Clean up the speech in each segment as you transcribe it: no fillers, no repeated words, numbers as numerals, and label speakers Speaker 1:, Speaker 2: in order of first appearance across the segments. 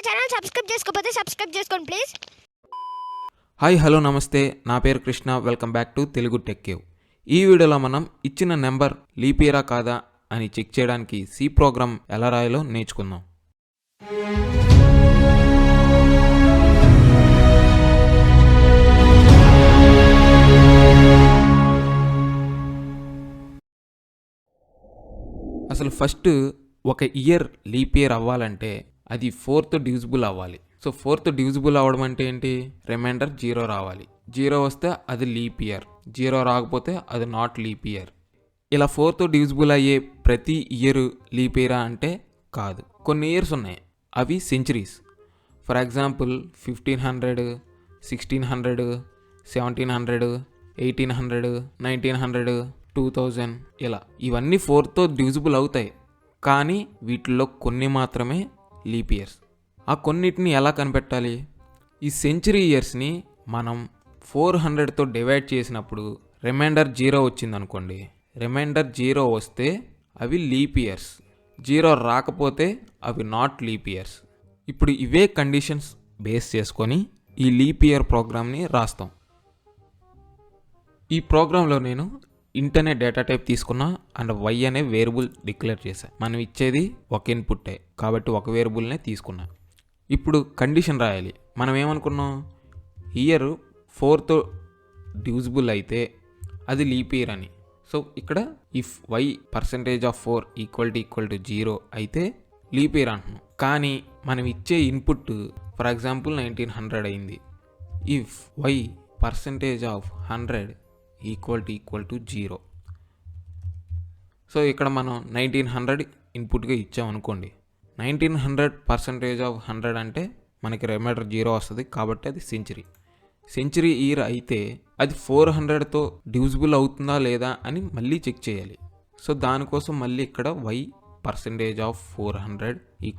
Speaker 1: Channel subscribe చేసుకోకపోతే subscribe చేసుకోండి please.
Speaker 2: Hi hello నమస్తే, నా పేరు Krishna. Welcome back to Telugu tech cave. ఈ వీడియోలో మనం ఇచ్చిన నెంబర్ లీప్ ఇయరా కాదా అని చెక్ చేయడానికి సి ప్రోగ్రామ్ ఎలా రాయాలో నేర్చుకుందాం. అసలు ఫస్ట్ ఒక ఇయర్ లీప్ ఇయర్ అవ్వాలంటే అది 4th డివిజిబుల్ అవ్వాలి. సో 4th డివిజిబుల్ అవ్వడం అంటే ఏంటి? రిమైండర్ 0 రావాలి. 0 వస్తే అది లీప్ ఇయర్, 0 రాకపోతే అది నాట్ లీప్ ఇయర్. ఇలా 4th డివిజిబుల్ అయ్యే ప్రతి ఇయర్ లీప్ ఇయరా అంటే కాదు. కొన్ని ఇయర్స్ ఉన్నాయి, అవి సెంచరీస్. ఫర్ ఎగ్జాంపుల్ 1500, 1600, 1700, 1800, 1900, 2000 ఇలా ఇవన్నీ 4th డివిజిబుల్ అవుతాయి. కానీ వీటిల్లో కొన్ని మాత్రమే లీప్ ఇయర్స్. ఆ కొన్నిటిని ఎలా కనిపెట్టాలి? ఈ సెంచరీ ఇయర్స్ని మనం 400తో డివైడ్ చేసినప్పుడు రిమైండర్ 0 వచ్చిందనుకోండి. రిమైండర్ 0 వస్తే అవి లీప్ ఇయర్స్, 0 రాకపోతే అవి నాట్ లీప్ ఇయర్స్. ఇప్పుడు ఇవే కండిషన్స్ బేస్ చేసుకొని ఈ లీప్ ఇయర్ ప్రోగ్రామ్ని రాస్తాం. ఈ ప్రోగ్రాంలో నేను int అనే డేటా టైప్ తీసుకున్నా అండ్ y అనే వేరియబుల్ డిక్లేర్ చేశా. మనం ఇచ్చేది ఒక ఇన్పుట్టే కాబట్టి ఒక వేరియబుల్నే తీసుకున్నా. ఇప్పుడు కండిషన్ రాయాలి. మనం ఏమనుకున్నాం? ఇయర్ 4th డివిజిబుల్ అయితే అది లీప్ ఇయర్ అని. సో ఇక్కడ ఇఫ్ y %4 = 0 అయితే లీప్ ఇయర్ అంటున్నాం. కానీ మనం ఇచ్చే ఇన్పుట్ ఫర్ ఎగ్జాంపుల్ 1900 అయింది. If y %100 = 0. సో ఇక్కడ మనం 1900 ఇన్పుట్గా ఇచ్చామనుకోండి. 1900% అంటే మనకి రిమైండర్ 0 వస్తుంది కాబట్టి అది సెంచరీ ఇయర్ అయితే అది 400తో డివిజిబుల్ అవుతుందా లేదా అని మళ్ళీ చెక్ చేయాలి. సో దానికోసం మళ్ళీ ఇక్కడ y %400 =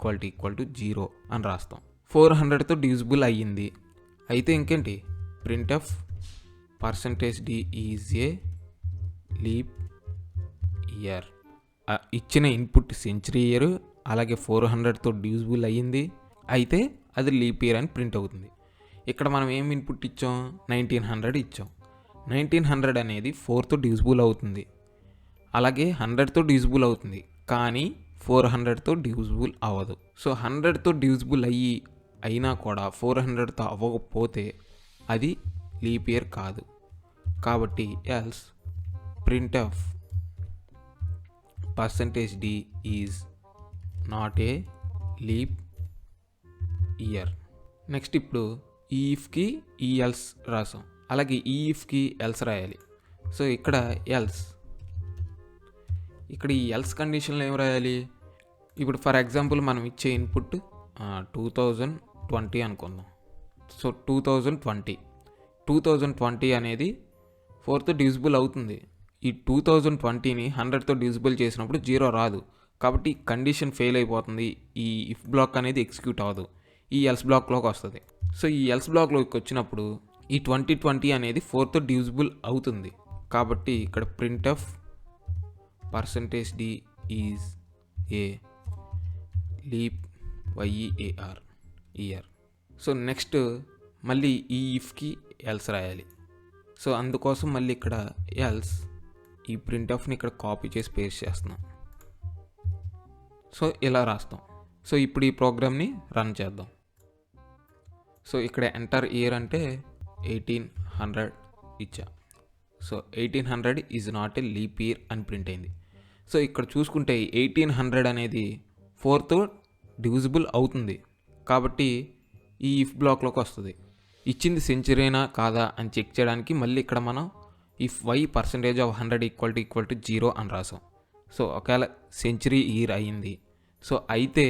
Speaker 2: 0 అని రాస్తాం. 400తో డివిజిబుల్ అయ్యింది అయితే ఇంకేంటి? printf %d is a leap year. ఇచ్చిన ఇన్పుట్ సెంచరీ ఇయర్ అలాగే 400తో డివిజిబుల్ అయ్యింది అయితే అది లీప్ ఇయర్ అని ప్రింట్ అవుతుంది. ఇక్కడ మనం ఏం ఇన్పుట్ ఇచ్చాం? 1900 ఇచ్చాం. 1900 అనేది 4తో డివిజిబుల్ అవుతుంది, అలాగే 100తో డివిజిబుల్ అవుతుంది, కానీ 400తో డివిజిబుల్ అవ్వదు. సో 100తో డివిజిబుల్ అయినా కూడా 400తో అవ్వకపోతే అది లీప్ ఇయర్ కాదు. కాబట్టి else printf %d is not a leap year. Next ఇప్పుడు ఈ ఇఫ్కి ఈ ఎల్స్ రాసాం, అలాగే ఈ ఇఫ్కి ఎల్స్ రాయాలి. సో ఇక్కడ ఈ ఎల్స్ కండిషన్లో ఏం రాయాలి? ఇప్పుడు ఫర్ ఎగ్జాంపుల్ మనం ఇచ్చే ఇన్పుట్ 2020 అనుకుందాం. సో 2020 అనేది 4th డివిజిబుల్ అవుతుంది. ఈ 2020ని 100తో డివిజిబుల్ చేసినప్పుడు 0 రాదు కాబట్టి కండిషన్ ఫెయిల్ అయిపోతుంది. ఈ ఇఫ్ బ్లాక్ అనేది ఎగ్జిక్యూట్ అవ్వదు, ఈ ఎల్స్ బ్లాక్లోకి వస్తుంది. సో ఈ ఎల్స్ బ్లాక్లోకి వచ్చినప్పుడు ఈ 2020 అనేది 4th డివిజిబుల్ అవుతుంది కాబట్టి ఇక్కడ printf %d is a leap year. So next మళ్ళీ ఈ ఇఫ్కి ఎల్స్ రాయాలి. సో అందుకోసం మళ్ళీ ఇక్కడ ఎల్స్ ఈ ప్రింట్ఎఫ్ని ఇక్కడ కాపీ చేసి పేస్ట్ చేస్తున్నాం. సో ఇలా రాస్తాం. సో ఇప్పుడు ఈ ప్రోగ్రామ్ని రన్ చేద్దాం. సో ఇక్కడ ఎంటర్ ఇయర్ అంటే 1800 ఇచ్చా. So 1800 is not a leap year అని ప్రింట్ అయింది. సో ఇక్కడ చూసుకుంటే 1800 అనేది 4th డివిజిబుల్ అవుతుంది కాబట్టి ఈ ఇఫ్ బ్లాక్లోకి వస్తుంది. ఇచ్చింది సెంచరీనా కాదా అని చెక్ చేయడానికి మళ్ళీ ఇక్కడ మనం ఇఫ్ y %100 = 0 అని రాసాం. సో ఒకవేళ సెంచరీ ఇయర్ అయ్యింది. సో అయితే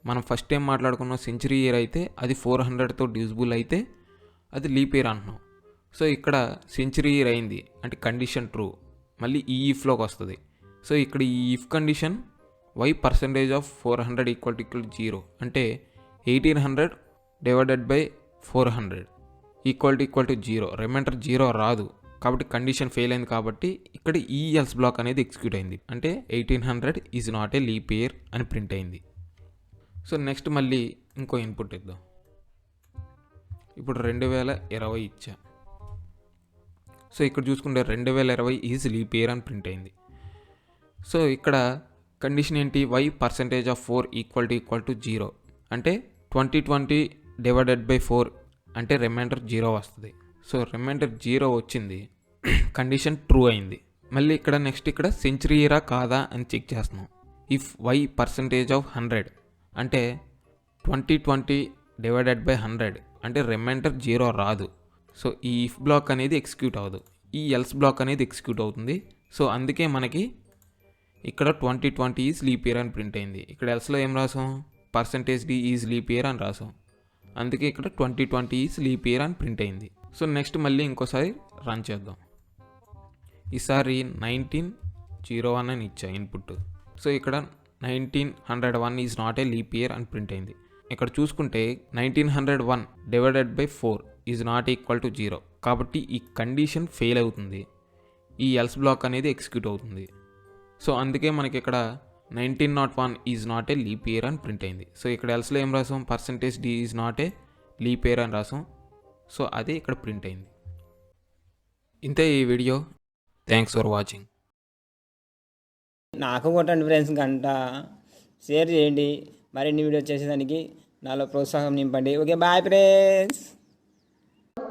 Speaker 2: మనం ఫస్ట్ టైం మాట్లాడుకున్నాం సెంచరీ ఇయర్ అయితే అది 400తో డివిజిబుల్ అయితే అది లీప్ ఇయర్ అంటున్నాం. సో ఇక్కడ సెంచరీ ఇయర్ అయింది అంటే కండిషన్ ట్రూ, మళ్ళీ ఈ ఇఫ్లోకి వస్తుంది. సో ఇక్కడ ఈ ఇఫ్ కండిషన్ y %400 = 0 అంటే 1800 / 400 = 0. రిమైండర్ 0 రాదు కాబట్టి కండిషన్ ఫెయిల్ అయింది కాబట్టి ఇక్కడ ఈ ఎల్స్ బ్లాక్ అనేది ఎగ్జిక్యూట్ అయింది అంటే 1800 is not a leap year అని ప్రింట్ అయింది. సో నెక్స్ట్ మళ్ళీ ఇంకో ఇన్పుట్ ఇద్దాం. ఇప్పుడు 2020 ఇచ్చా. సో ఇక్కడ చూసుకుంటే 2020 ఈజ్ లీప్ ఇయర్ అని ప్రింట్ అయింది. సో ఇక్కడ కండిషన్ ఏంటి, y percentage of 4 equal to 0 అంటే 2020 డివైడెడ్ బై 4 అంటే రిమైండర్ 0 వస్తుంది. సో రిమైండర్ 0 వచ్చింది, కండిషన్ ట్రూ అయింది. మళ్ళీ ఇక్కడ నెక్స్ట్ ఇక్కడ సెంచరీ ఇయరా కాదా అని చెక్ చేస్తున్నాం. ఇఫ్ y పర్సెంటేజ్ ఆఫ్ 100 అంటే 2020 డివైడెడ్ బై 100 అంటే రిమైండర్ 0 రాదు. సో ఈ ఇఫ్ బ్లాక్ అనేది ఎగ్జిక్యూట్ అవ్వదు, ఈ ఎల్స్ బ్లాక్ అనేది ఎగ్జిక్యూట్ అవుతుంది. సో అందుకే మనకి ఇక్కడ 2020 ఈజ్ లీప్ ఇయర్ అని ప్రింట్ అయింది. ఇక్కడ ఎల్స్లో ఏం రాసాం, percentage d is leap year అని రాసాం. అందుకే ఇక్కడ 2020 ఈజ్ లీప్ ఇయర్ అని ప్రింట్ అయింది. సో నెక్స్ట్ మళ్ళీ ఇంకోసారి రన్ చేద్దాం. ఈసారి 1901 అని ఇచ్చా ఇన్పుట్. సో ఇక్కడ 1901 is not a leap year అని ప్రింట్ అయింది. ఇక్కడ చూసుకుంటే 1901 divided by 4 is not equal to 0 కాబట్టి ఈ కండిషన్ ఫెయిల్ అవుతుంది, ఈ ఎల్స్ బ్లాక్ అనేది ఎగ్జిక్యూట్ అవుతుంది. సో అందుకే మనకి ఇక్కడ 1901 is not a leap year అని ప్రింట్ అయింది. సో ఇక్కడ ఎల్స్లో ఏం రాసాం, percentage d is not a leap year అని రాసాం. సో అదే ఇక్కడ ప్రింట్ అయింది. ఇంతే ఈ వీడియో. Thanks for watching.
Speaker 3: నాకు కొట్టండి ఫ్రెండ్స్, గంట షేర్ చేయండి, మరిన్ని వీడియో చేసేదానికి నాలో ప్రోత్సాహం నింపండి. Okay, bye friends.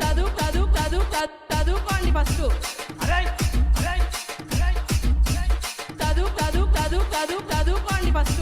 Speaker 4: చదువుకోండి ఫస్ట్, చదువుకోండి ఫస్ట్.